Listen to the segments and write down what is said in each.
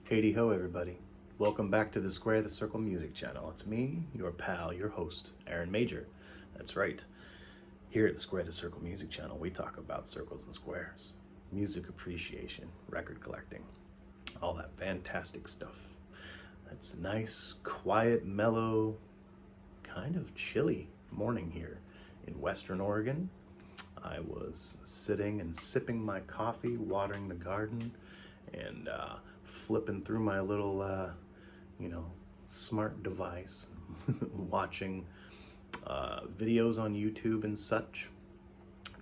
Hey ho, everybody. Welcome back to the Square the Circle Music Channel. It's me, your pal, your host, Aaron Major. That's right. Here at the Square the Circle Music Channel, we talk about circles and squares, music appreciation, record collecting, all that fantastic stuff. It's a nice, quiet, mellow, kind of chilly morning here in Western Oregon. I was sitting and sipping my coffee, watering the garden, and flipping through my little, smart device, watching videos on YouTube and such.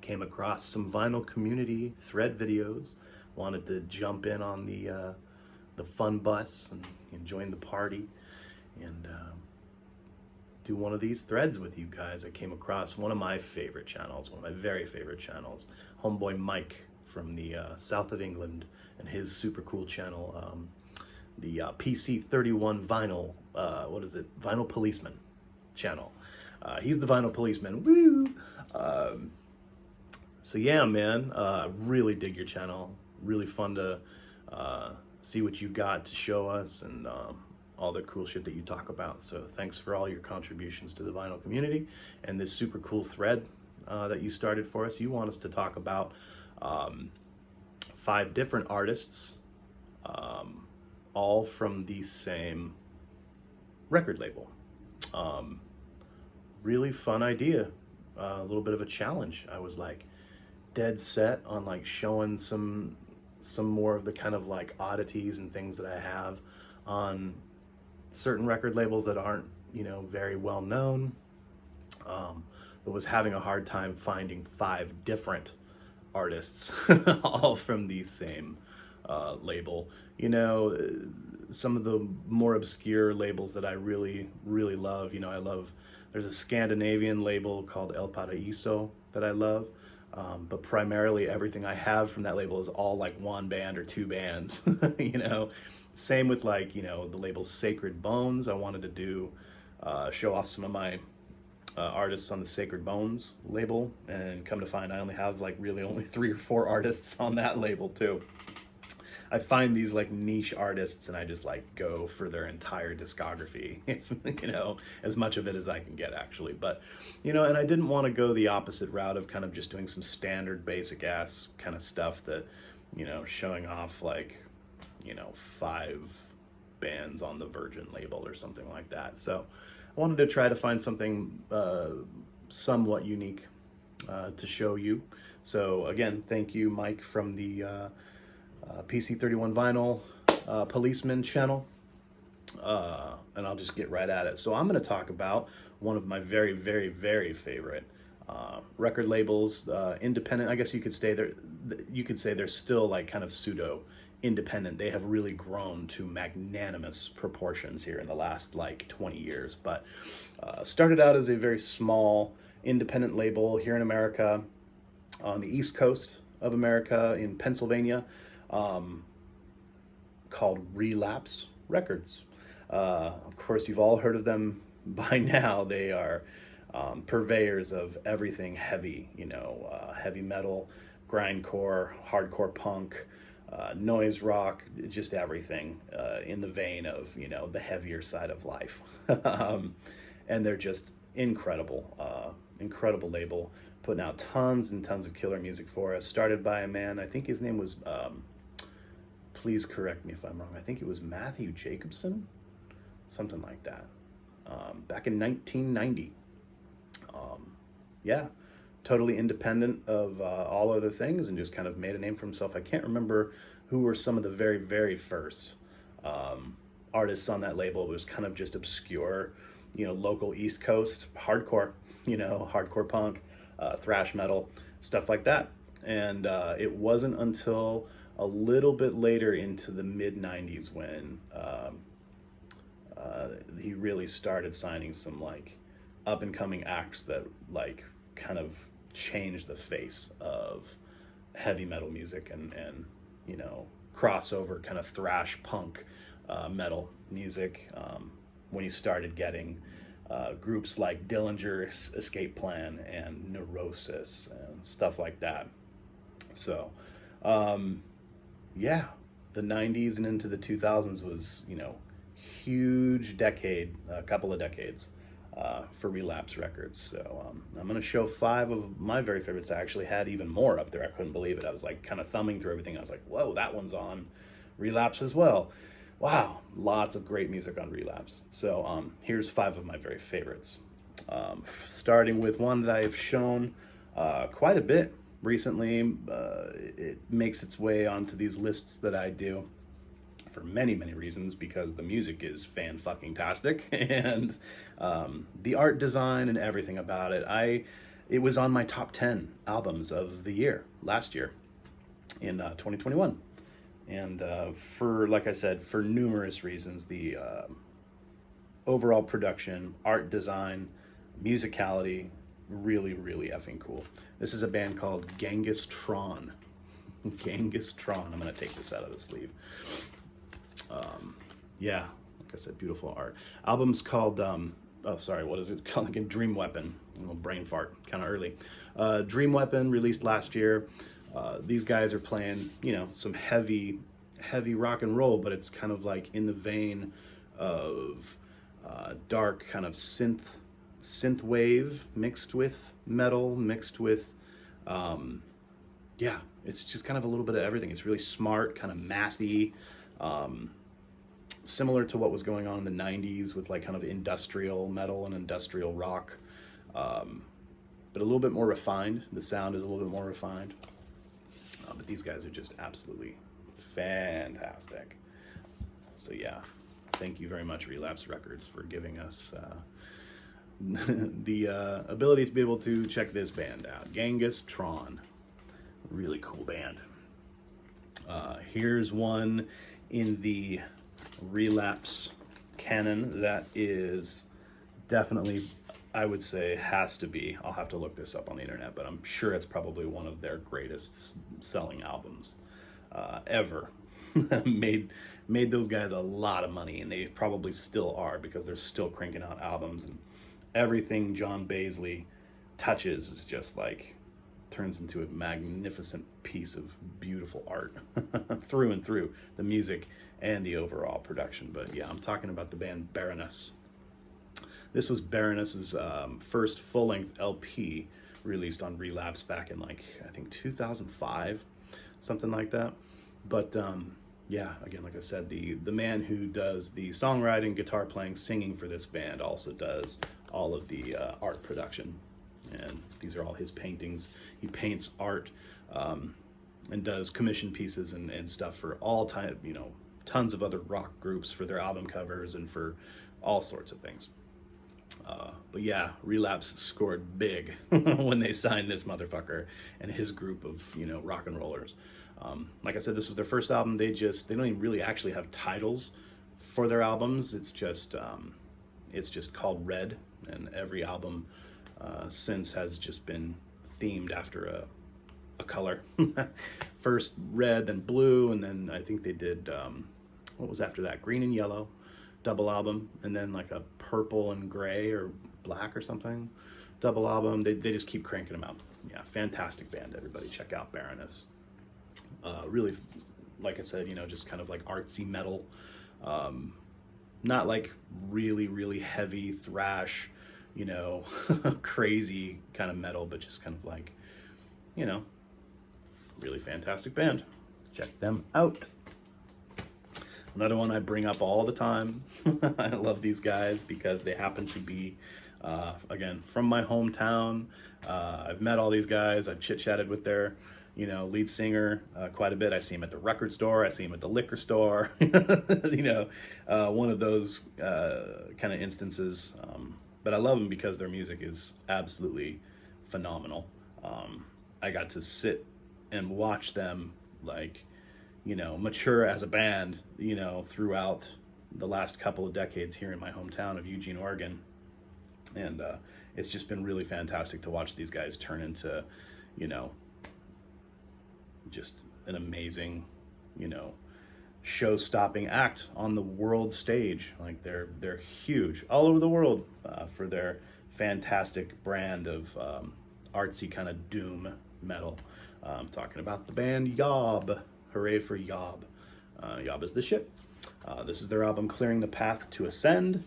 Came across some vinyl community thread videos. Wanted to jump in on the fun bus and join the party and do one of these threads with you guys. I came across one of my favorite channels, one of my very favorite channels, homeboy Mike from the south of England, and his super cool channel, the PC31 Vinyl, Vinyl Policeman channel. He's the Vinyl Policeman, woo! So yeah, man, really dig your channel. Really fun to see what you got to show us and all the cool shit that you talk about. So thanks for all your contributions to the vinyl community and this super cool thread that you started for us. You want us to talk about 5 different artists, all from the same record label. Really fun idea, a little bit of a challenge. I was like dead set on like showing some more of the kind of like oddities and things that I have on certain record labels that aren't, very well known, but was having a hard time finding 5 different artists all from the same label. Some of the more obscure labels that I really love, there's a Scandinavian label called El Paraíso that I love, but primarily everything I have from that label is all like one band or 2 bands. Same with like, the label Sacred Bones. I wanted to do show off some of my artists on the Sacred Bones label, and come to find I only have like really only 3 or 4 artists on that label too. I find these like niche artists and I just like go for their entire discography, as much of it as I can get actually. But, and I didn't want to go the opposite route of kind of just doing some standard basic ass kind of stuff that, showing off like, 5 bands on the Virgin label or something like that. So I wanted to try to find something somewhat unique to show you. So again, thank you, Mike, from the PC31 Vinyl Policeman channel. And I'll just get right at it. So I'm going to talk about one of my very, very, very favorite record labels, independent. I guess you could say they're still like kind of pseudo independent. They have really grown to magnanimous proportions here in the last like 20 years, but started out as a very small independent label here in America, on the East Coast of America in Pennsylvania, called Relapse Records. Of course, you've all heard of them by now. They are purveyors of everything heavy, heavy metal, grindcore, hardcore punk, noise rock, just everything in the vein of, the heavier side of life. And they're just incredible, incredible label, putting out tons and tons of killer music for us. Started by a man, I think his name was, please correct me if I'm wrong, I think it was Matthew Jacobson, something like that, back in 1990. Yeah, totally independent of all other things, and just kind of made a name for himself. I can't remember who were some of the very, very first artists on that label. It was kind of just obscure, local East Coast hardcore, hardcore punk, thrash metal, stuff like that. And it wasn't until a little bit later into the mid-90s when he really started signing some like up-and-coming acts that like kind of changed the face of heavy metal music and crossover kind of thrash punk metal music, when he started getting groups like Dillinger's Escape Plan and Neurosis and stuff like that. So yeah, the 90s and into the 2000s was, you know, huge decade, a couple of decades for Relapse Records. So I'm going to show 5 of my very favorites. I actually had even more up there. I couldn't believe it. I was like kind of thumbing through everything. I was like, whoa, that one's on Relapse as well. Wow, lots of great music on Relapse. So here's 5 of my very favorites. Starting with one that I've shown quite a bit recently. It makes its way onto these lists that I do for many, many reasons, because the music is fan-fucking-tastic, and the art design and everything about it. It was on my top 10 albums of the year, last year, in 2021. And for, like I said, for numerous reasons, the overall production, art design, musicality, really, really effing cool. This is a band called Genghistron. Genghistron. I'm going to take this out of the sleeve. Yeah, like I said, beautiful art. Album's called, oh, sorry, what is it called again? Dream Weapon. A little brain fart, kind of early. Dream Weapon, released last year. These guys are playing, you know, some heavy rock and roll, but it's kind of like in the vein of dark kind of synth wave mixed with metal, mixed with, yeah, it's just kind of a little bit of everything. It's really smart, kind of mathy, similar to what was going on in the 90s with like kind of industrial metal and industrial rock, but a little bit more refined. The sound is a little bit more refined, but these guys are just absolutely fantastic. So yeah, thank you very much, Relapse Records, for giving us the ability to be able to check this band out. Genghistron, really cool band. Here's one in the Relapse canon that is definitely, I would say, has to be, I'll have to look this up on the internet, but I'm sure it's probably one of their greatest selling albums ever. made those guys a lot of money, and they probably still are, because they're still cranking out albums, and everything John Baisley touches is just like turns into a magnificent piece of beautiful art through and through, the music and the overall production. But yeah, I'm talking about the band Baroness. This was Baroness's first full-length LP, released on Relapse back in, like, I think 2005, something like that. But yeah, again, like I said, the man who does the songwriting, guitar playing, singing for this band also does all of the art production. And these are all his paintings. He paints art and does commission pieces and stuff for all time, you know, tons of other rock groups for their album covers and for all sorts of things. But yeah, Relapse scored big when they signed this motherfucker and his group of, you know, rock and rollers. Like I said, this was their first album. They don't even really actually have titles for their albums. It's just called Red, and every album since has just been themed after a color. First red, then blue, and then I think they did, what was after that? Green and yellow, double album, and then like a purple and gray or black or something, double album. They just keep cranking them out. Yeah, fantastic band. Everybody check out Baroness. Really, like I said, you know, just kind of like artsy metal, not like really, really heavy thrash, you know, crazy kind of metal, but just kind of like, you know, really fantastic band. Check them out. Another one I bring up all the time. I love these guys because they happen to be, again, from my hometown. I've met all these guys. I've chit-chatted with their, you know, lead singer quite a bit. I see him at the record store. I see him at the liquor store. You know, one of those kind of instances. But I love them because their music is absolutely phenomenal. I got to sit and watch them, like, you know, mature as a band, you know, throughout the last couple of decades here in my hometown of Eugene, Oregon. And it's just been really fantastic to watch these guys turn into, you know, just an amazing, you know, show-stopping act on the world stage. Like they're huge all over the world for their fantastic brand of artsy kind of doom metal. I'm talking about the band Yabba. Hooray for Yabba. Yabba's the shit. This is their album Clearing the Path to Ascend.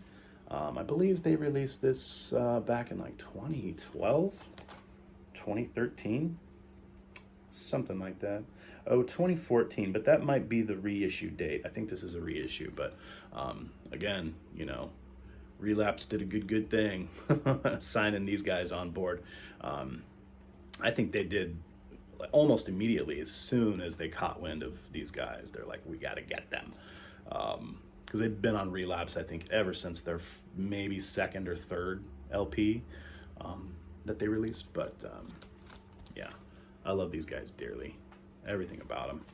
I believe they released this back in like 2012, 2013, something like that. Oh, 2014, but that might be the reissue date. I think this is a reissue, but again, you know, Relapse did a good thing signing these guys on board. I think they did almost immediately, as soon as they caught wind of these guys. They're like, we got to get them. Because they've been on Relapse, I think, ever since their maybe second or third LP that they released. But yeah, I love these guys dearly. Everything about them.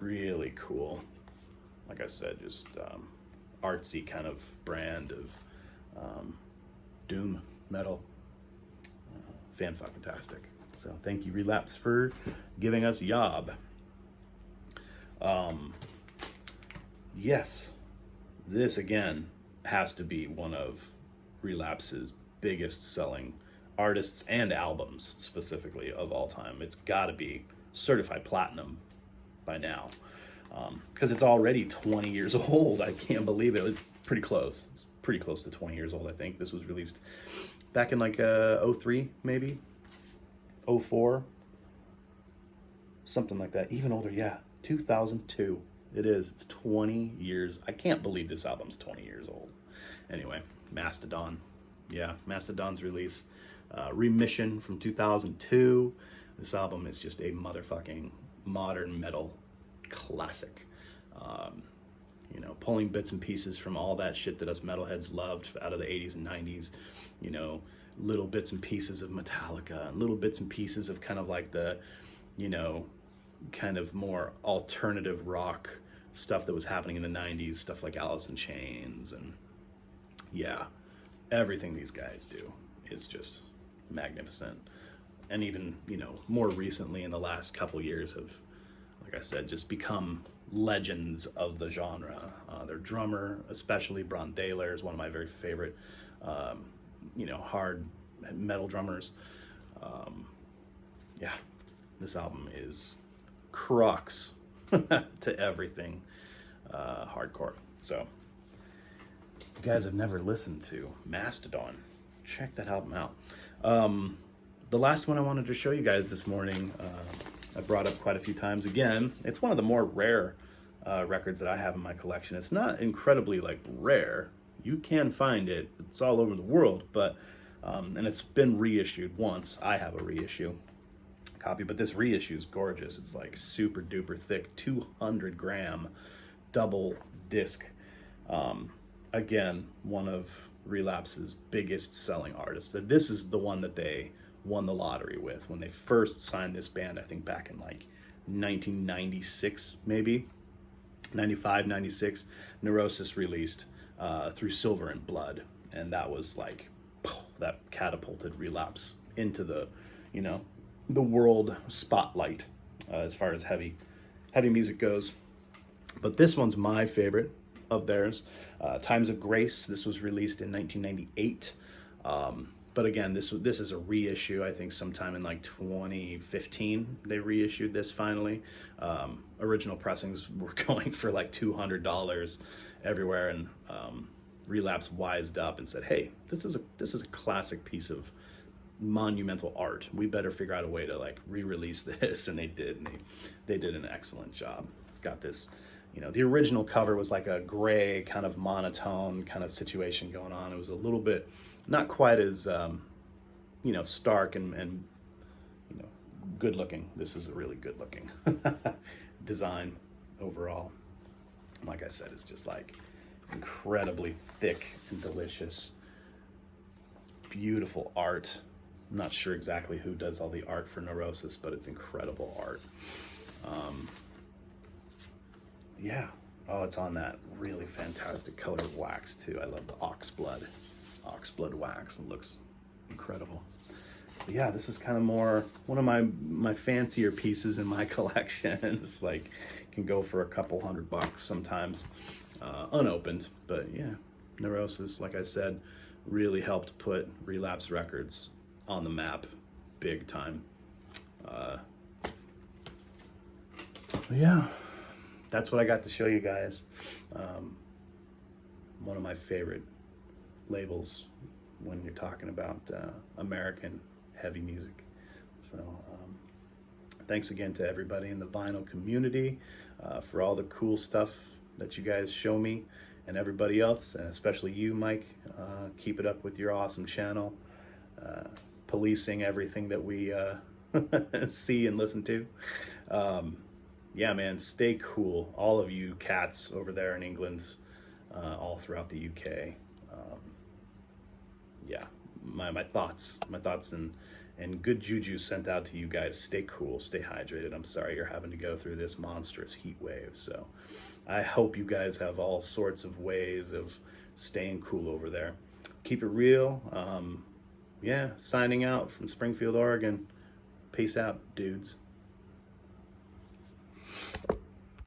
Really cool. Like I said, just artsy kind of brand of doom metal. Fan-fucking-tastic. So thank you, Relapse, for giving us Yob. Yes, this again has to be one of Relapse's biggest selling artists and albums, specifically, of all time. It's got to be certified platinum by now, because it's already 20 years old. I can't believe it. It was pretty close. It's pretty close to 20 years old, I think. This was released back in like 03, maybe 04, something like that. Even older, yeah, 2002. It is. It's 20 years. I can't believe this album's 20 years old. Anyway, Mastodon. Yeah, Mastodon's release. Remission from 2002. This album is just a motherfucking modern metal classic. You know, pulling bits and pieces from all that shit that us metalheads loved out of the 80s and 90s. You know, little bits and pieces of Metallica, and little bits and pieces of kind of like the, you know, kind of more alternative rock stuff that was happening in the 90s, stuff like Alice in Chains. And yeah, everything these guys do is just magnificent. And even, you know, more recently in the last couple years have, like I said, just become legends of the genre. Their drummer, especially Bron Daler, is one of my very favorite, you know, hard metal drummers. Yeah, this album is crux to everything hardcore. So, if you guys have never listened to Mastodon, check that album out. The last one I wanted to show you guys this morning, I brought up quite a few times. Again, it's one of the more rare records that I have in my collection. It's not incredibly like rare. You can find it. It's all over the world, but and it's been reissued once. I have a reissue copy, but this reissue is gorgeous. It's like super duper thick, 200 gram double disc. Again, one of Relapse's biggest selling artists. This is the one that they won the lottery with when they first signed this band, I think back in like 1996, maybe 95, 96. Neurosis released Through Silver and Blood, and that was like, that catapulted Relapse into the, you know, the world spotlight as far as heavy music goes. But this one's my favorite of theirs. Times of Grace. This was released in 1998. But again, this is a reissue. I think sometime in like 2015 they reissued this finally. Original pressings were going for like $200 everywhere, and Relapse wised up and said, "Hey, this is a classic piece of monumental art. We better figure out a way to like re-release this." And they did, and they did an excellent job. It's got this, you know, the original cover was like a gray kind of monotone kind of situation going on. It was a little bit not quite as you know, stark and you know, good looking. This is a really good looking design overall. Like I said, it's just like incredibly thick and delicious, beautiful art. I'm not sure exactly who does all the art for Neurosis, but it's incredible art. Yeah. Oh, it's on that really fantastic color of wax too. I love the oxblood wax. It looks incredible. But yeah, this is kind of more one of my fancier pieces in my collection. It's like can go for a couple $100 sometimes, unopened. But yeah, Neurosis, like I said, really helped put Relapse Records on the map big time. Yeah, that's what I got to show you guys. One of my favorite labels when you're talking about American heavy music. So thanks again to everybody in the vinyl community for all the cool stuff that you guys show me, and everybody else, and especially you, Mike. Keep it up with your awesome channel, policing everything that we see and listen to. Yeah, man, stay cool. All of you cats over there in England, all throughout the UK. Yeah, my thoughts and good juju sent out to you guys. Stay cool, stay hydrated. I'm sorry you're having to go through this monstrous heat wave. So I hope you guys have all sorts of ways of staying cool over there. Keep it real. Yeah, signing out from Springfield, Oregon. Peace out, dudes.